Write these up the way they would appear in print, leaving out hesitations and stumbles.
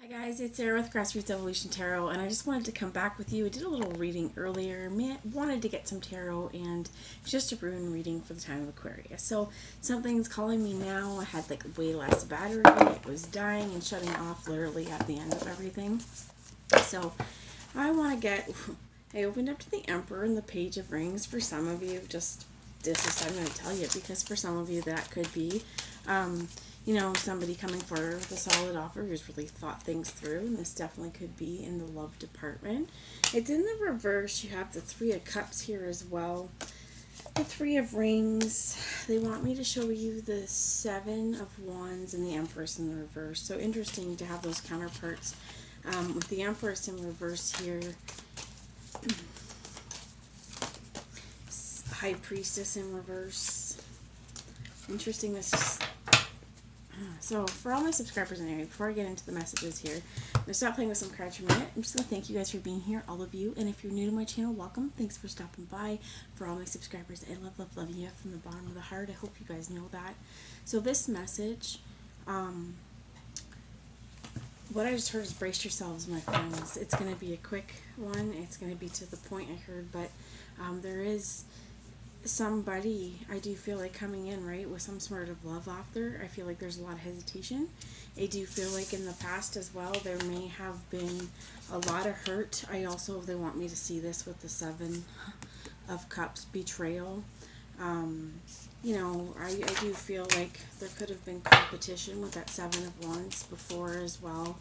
Hi guys, it's Sarah with Grassroots Evolution Tarot, and I just wanted to come back with you. I did a little reading earlier. Wanted to get some tarot, and it's just a rune reading for the time of Aquarius. So something's calling me now. I had like way less battery. It was dying and shutting off literally at the end of everything. So I want to get. I opened up to the Emperor and the Page of Rings. For some of you, just this is I'm going to tell you because for some of you that could be. Somebody coming forward with a solid offer who's really thought things through, and this definitely could be in the love department. It's in the reverse. You have the Three of Cups here as well. The Three of Rings. They want me to show you the Seven of Wands and the Empress in the reverse. So interesting to have those counterparts. With the Empress in reverse here. High Priestess in reverse. Interesting. This is... So, for all my subscribers anyway, before I get into the messages here, I'm going to stop playing with some cards for a minute. I'm just going to thank you guys for being here, all of you. And if you're new to my channel, welcome. Thanks for stopping by. For all my subscribers, I love you from the bottom of the heart. I hope you guys know that. So this message, what I just heard is brace yourselves, my friends. It's going to be a quick one. It's going to be to the point, I heard. But there is... somebody I do feel like coming in right with some sort of love offer. I feel like there's a lot of hesitation. I do feel like in the past as well there may have been a lot of hurt. They want me to see this with the Seven of Cups, betrayal. I do feel like there could have been competition with that Seven of Wands before as well,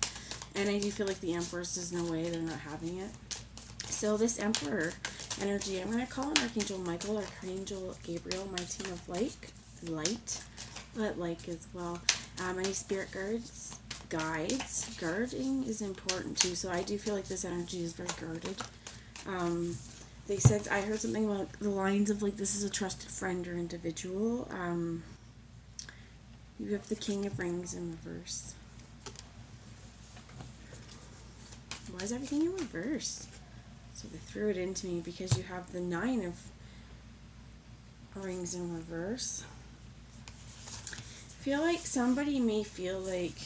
and I do feel like the Empress is no way they're not having it. So this Emperor energy, I'm going to call on Archangel Michael, Archangel Gabriel, my team of light, but like as well. Any spirit guides. Guarding is important too. So I do feel like this energy is very guarded. They said, I heard something about the lines of like, this is a trusted friend or individual. You have the King of Rings in reverse. Why is everything in reverse? So they threw it into me because you have the Nine of Rings in reverse. I feel like somebody may feel like,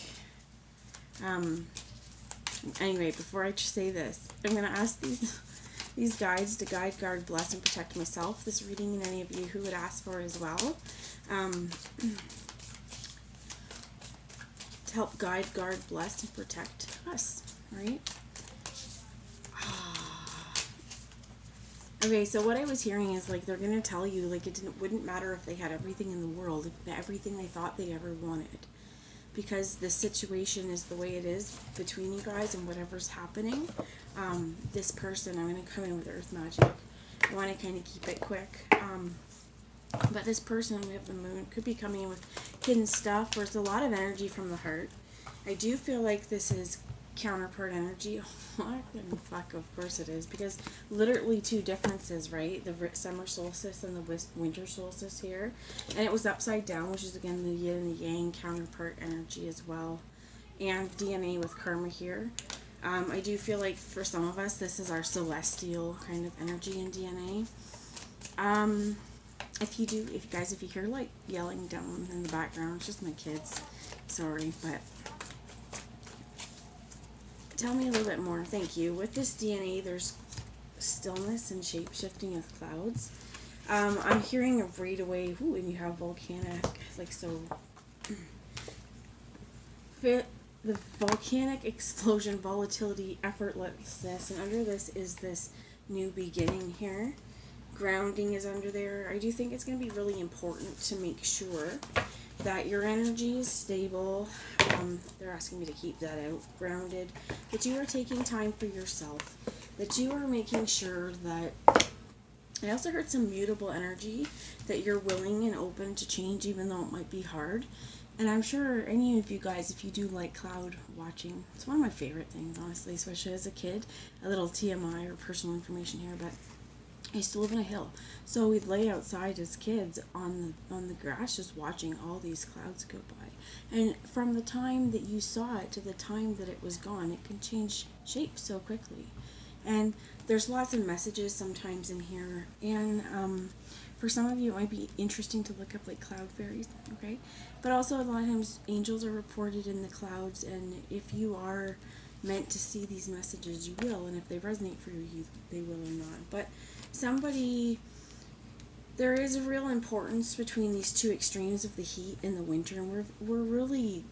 anyway, before I say this, I'm going to ask these guides to guide, guard, bless, and protect myself. This reading and any of you who would ask for it as well. To help guide, guard, bless, and protect us, right? Okay, so what I was hearing is like they're going to tell you like wouldn't matter if they had everything in the world, everything they thought they ever wanted. Because the situation is the way it is between you guys and whatever's happening. This person, I'm going to come in with Earth Magic. I want to kind of keep it quick. But this person, we have the Moon, could be coming in with hidden stuff, where it's a lot of energy from the heart. I do feel like this is counterpart energy. Fuck, of course it is, because literally two differences, right? The summer solstice and the winter solstice here, and it was upside down, which is again the yin and the yang counterpart energy as well, and DNA with karma here. I do feel like for some of us this is our celestial kind of energy in DNA. If you hear like yelling down in the background, it's just my kids, sorry, but tell me a little bit more. Thank you. With this DNA, there's stillness and shape-shifting of clouds. I'm hearing a braid away. Ooh, and you have volcanic, like so. The volcanic explosion, volatility, effortlessness, and under this is this new beginning here. Grounding is under there. I do think it's going to be really important to make sure that your energy is stable. They're asking me to keep that out, grounded, that you are taking time for yourself, that you are making sure that, I also heard some mutable energy, that you're willing and open to change even though it might be hard. And I'm sure any of you guys, if you do like cloud watching, it's one of my favorite things, honestly, especially as a kid. A little TMI or personal information here, but I used to live in a hill, so we'd lay outside as kids on the grass just watching all these clouds go by. And from the time that you saw it to the time that it was gone, it can change shape so quickly. And there's lots of messages sometimes in here. And For some of you, it might be interesting to look up like cloud fairies, okay? But also, a lot of times, angels are reported in the clouds, and if you are meant to see these messages, you will, and if they resonate for you, they will or not. But somebody, there is a real importance between these two extremes of the heat and the winter, and we're really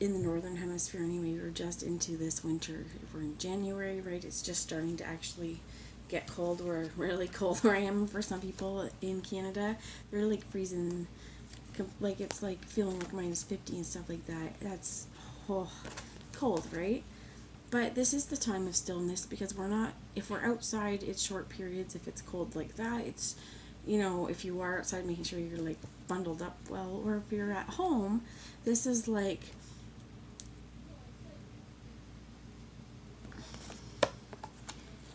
in the northern hemisphere anyway. We're just into this winter. We're in January, right? It's just starting to actually get cold. We're really cold where I am. For some people in Canada, they're like freezing, like it's like feeling like -50 and stuff like that. That's cold, right? But this is the time of stillness, because we're not, if we're outside, it's short periods. If it's cold like that, it's, if you are outside, making sure you're like bundled up well, or if you're at home, this is like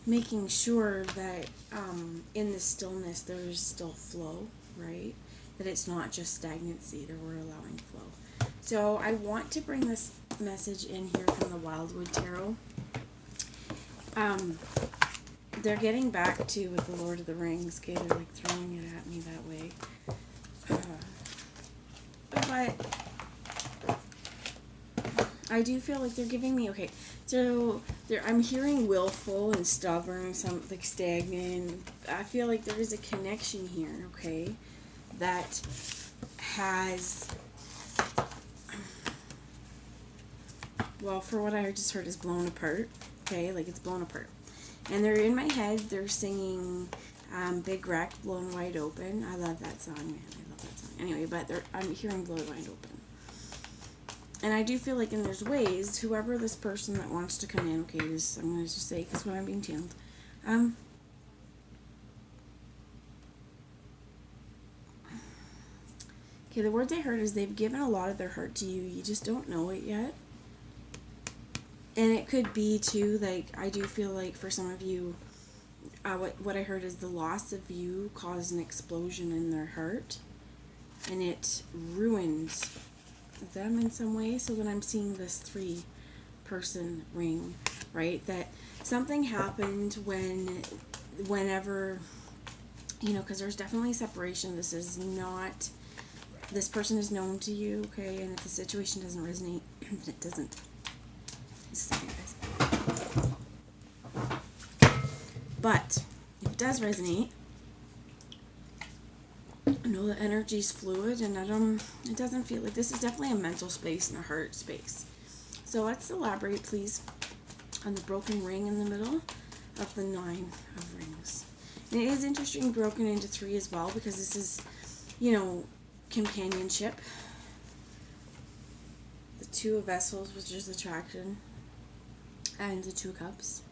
making sure that in the stillness there's still flow, right? That it's not just stagnancy, that we're allowing flow. So I want to bring this message in here from the Wildwood Tarot. They're getting back to with the Lord of the Rings. Okay, they're like throwing it at me that way. But I do feel like they're giving me, okay, so I'm hearing willful and stubborn, some like stagnant. I feel like there is a connection here, okay, that has, well, for what I just heard, is blown apart, okay, like it's blown apart. And they're in my head, they're singing Big Wreck, Blown Wide Open. I love that song, man, I love that song. Anyway, but I'm hearing Blown Wide Open. And I do feel like, and there's ways, whoever this person that wants to come in, okay, this, I'm going to just say, because when I'm being channeled, okay, the words I heard is they've given a lot of their heart to you, you just don't know it yet. And it could be, too, like, I do feel like for some of you, what I heard is the loss of you caused an explosion in their heart, and it ruined them in some way. So when I'm seeing this 3-person ring, right, that something happened whenever, because there's definitely separation. This is not, this person is known to you, okay, and if the situation doesn't resonate, then it doesn't. Just a second, guys. But if it does resonate, I know the energy's fluid, and it doesn't feel like, this is definitely a mental space and a heart space. So let's elaborate, please, on the broken ring in the middle of the 9 of Rings. And it is interesting broken into 3 as well, because this is, companionship. The 2 of Vessels, which is attraction, and the 2 of Cups.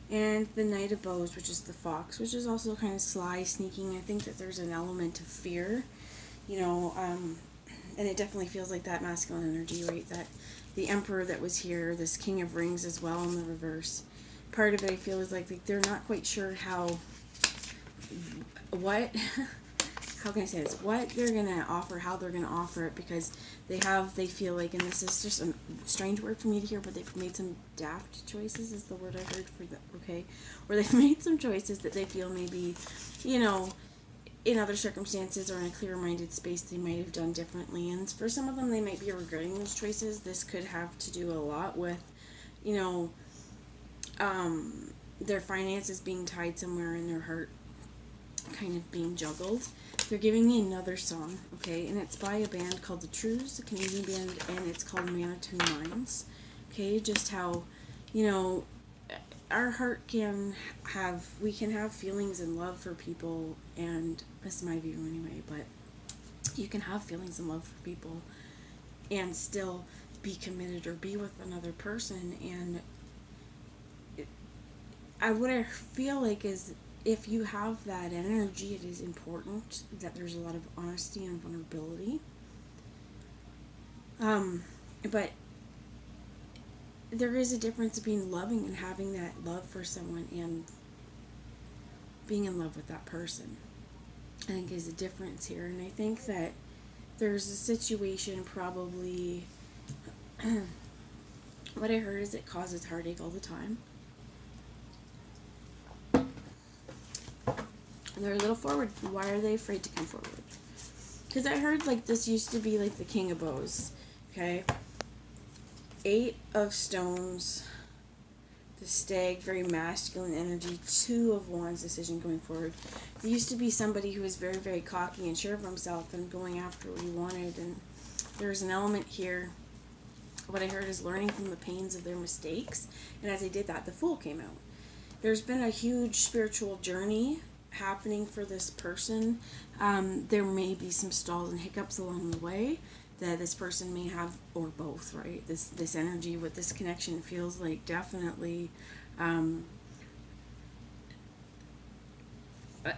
And the Knight of Bows, which is the Fox, which is also kind of sly, sneaking. I think that there's an element of fear, and it definitely feels like that masculine energy, right? That the Emperor that was here, this King of Rings as well in the reverse. Part of it, I feel, is like they're not quite sure how can I say this? What they're going to offer, how they're going to offer it, because they feel like, and this is just a strange word for me to hear, but they've made some daft choices, is the word I heard for that, okay? Or they've made some choices that they feel maybe, in other circumstances or in a clear-minded space they might have done differently. And for some of them, they might be regretting those choices. This could have to do a lot with, their finances being tied somewhere in their heart, kind of being juggled. They're giving me another song, okay, and it's by a band called The Trues, a Canadian band, and it's called Manitou Minds. Okay, just how, our heart we can have feelings and love for people, and this is my view anyway, but you can have feelings and love for people and still be committed or be with another person. And what I feel like is, if you have that energy, it is important that there's a lot of honesty and vulnerability. But there is a difference between loving and having that love for someone and being in love with that person. I think there's a difference here. And I think that there's a situation probably, what I heard is it causes heartache all the time. They're a little forward. Why are they afraid to come forward? Because I heard like this used to be like the king of bows. Okay. 8 of stones. The stag, very masculine energy. 2 of wands, decision going forward. There used to be somebody who was very, very cocky and sure of himself and going after what he wanted. And there's an element here. What I heard is learning from the pains of their mistakes. And as they did that, the Fool came out. There's been a huge spiritual journey happening for this person. There may be some stalls and hiccups along the way that this person may have, or both, right? This energy with this connection feels like definitely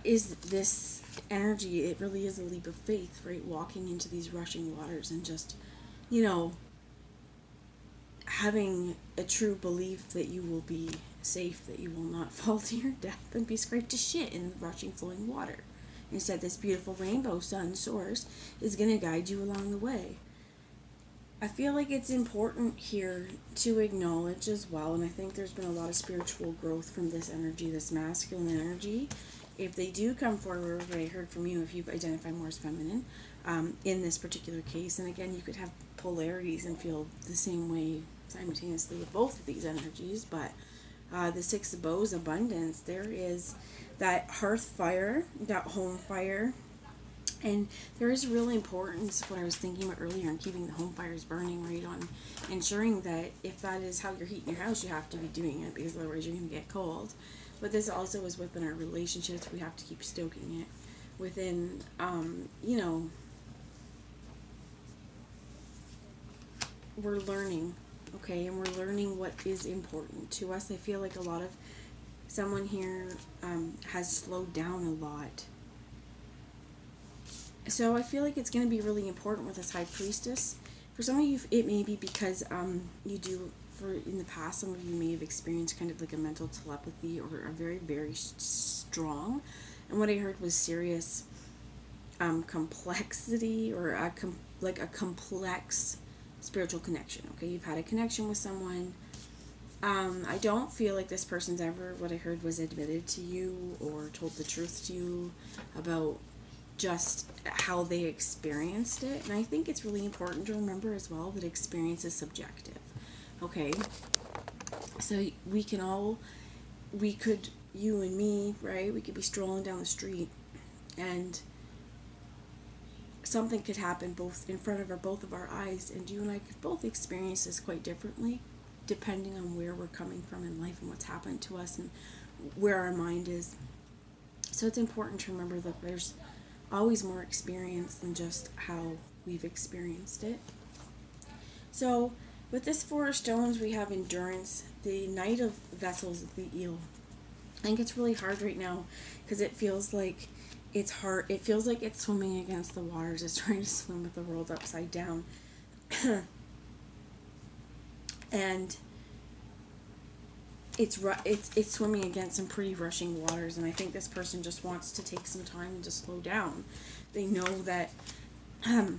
is this energy. It really is a leap of faith, right? Walking into these rushing waters and just, you know, having a true belief that you will be safe, that you will not fall to your death and be scraped to shit in the rushing flowing water. Instead, this beautiful rainbow sun source is going to guide you along the way. I feel like it's important here to acknowledge as well, and I think there's been a lot of spiritual growth from this energy, this masculine energy. If they do come forward, what I heard from you, if you identify more as feminine, in this particular case, and again, you could have polarities and feel the same way simultaneously with both of these energies, but the 6 of bows, abundance, there is that hearth fire, that home fire, and there is real importance, what I was thinking about earlier, in keeping the home fires burning, right, on ensuring that if that is how you're heating your house, you have to be doing it, because otherwise you're going to get cold. But this also is within our relationships. We have to keep stoking it within, you know, we're learning, okay, and we're learning what is important to us. I feel like a lot of someone here has slowed down a lot. So I feel like it's going to be really important with this High Priestess. For some of you, it may be because you do, for in the past, some of you may have experienced kind of like a mental telepathy, or a very, very strong. And what I heard was serious complexity, or like a complex spiritual connection. Okay, you've had a connection with someone. I don't feel like this person's ever, what I heard was, admitted to you or told the truth to you about just how they experienced it. And I think it's really important to remember as well that experience is subjective. Okay, so you and me, right, we could be strolling down the street and something could happen both in front of both of our eyes, and you and I could both experience this quite differently depending on where we're coming from in life and what's happened to us and where our mind is. So it's important to remember that there's always more experience than just how we've experienced it. So with this 4 of stones, we have endurance, the Knight of Vessels, the eel. I think it's really hard right now because it feels like it's hard. It feels like it's swimming against the waters. It's trying to swim with the world upside down. And it's swimming against some pretty rushing waters, and I think this person just wants to take some time and just slow down. They know that I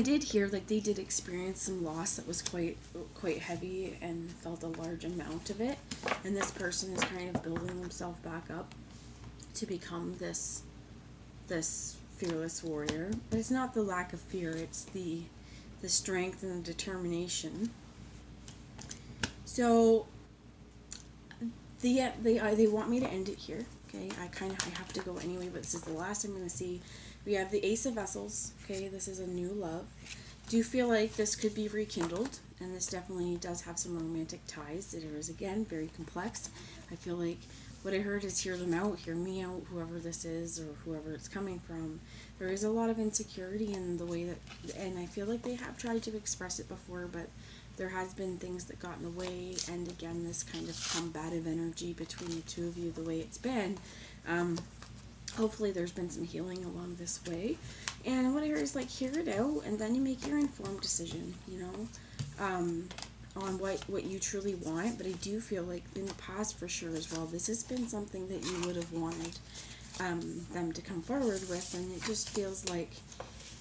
did hear like they did experience some loss that was quite heavy and felt a large amount of it, and this person is kind of building themselves back up to become this fearless warrior. But it's not the lack of fear, it's the strength and the determination. So they want me to end it here. Okay, I have to go anyway, but this is the last I'm going to see. We have the Ace of Vessels. Okay, this is a new love. Do feel like this could be rekindled, and this definitely does have some romantic ties. It is, again, very complex. I feel like what I heard is hear them out, hear me out, whoever this is or whoever it's coming from. There is a lot of insecurity in the way that, and I feel like they have tried to express it before, but there has been things that got in the way, and again, this kind of combative energy between the two of you, the way it's been. Hopefully there's been some healing along this way. And what I heard is like, hear it out, and then you make your informed decision, you know, on what you truly want. But I do feel like in the past, for sure as well, this has been something that you would have wanted them to come forward with, and it just feels like,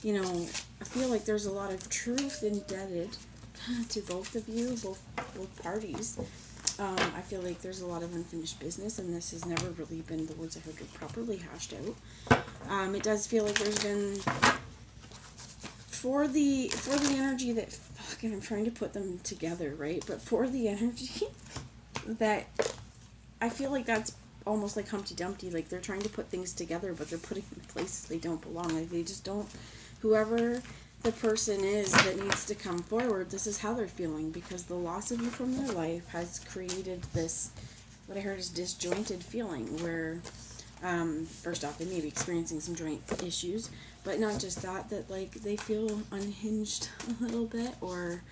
you know, I feel like there's a lot of truth indebted to both of you, both parties. I feel like there's a lot of unfinished business, and this has never really been, the words I heard, were properly hashed out. It does feel like there's been, for the energy that, fucking, I'm trying to put them together, right? But for the energy that, I feel like that's almost like Humpty Dumpty. Like, they're trying to put things together, but they're putting them in places they don't belong. Like, they just don't, whoever the person is that needs to come forward, this is how they're feeling, because the loss of you from their life has created this, what I heard is disjointed feeling, where first off, they may be experiencing some joint issues, but not just that, that like they feel unhinged a little bit, or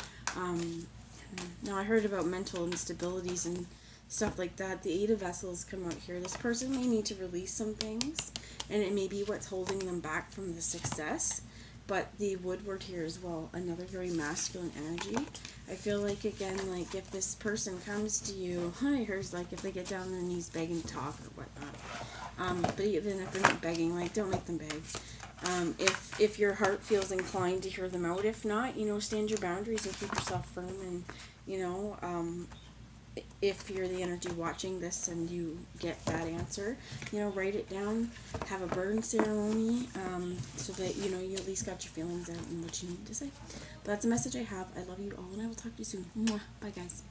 now I heard about mental instabilities and stuff like that. The Eight of Vessels come out here. This person may need to release some things, and it may be what's holding them back from the success. But the Woodward here as well, another very masculine energy. I feel like, again, like if this person comes to you, I heard like if they get down on their knees begging to talk or whatnot. But even if they're not begging, like don't make them beg. If your heart feels inclined to hear them out, if not, stand your boundaries and keep yourself firm. And if you're the energy watching this and you get that answer, write it down, have a burn ceremony, so that, you at least got your feelings out and what you need to say. But that's the message I have. I love you all, and I will talk to you soon. Mwah. Bye, guys.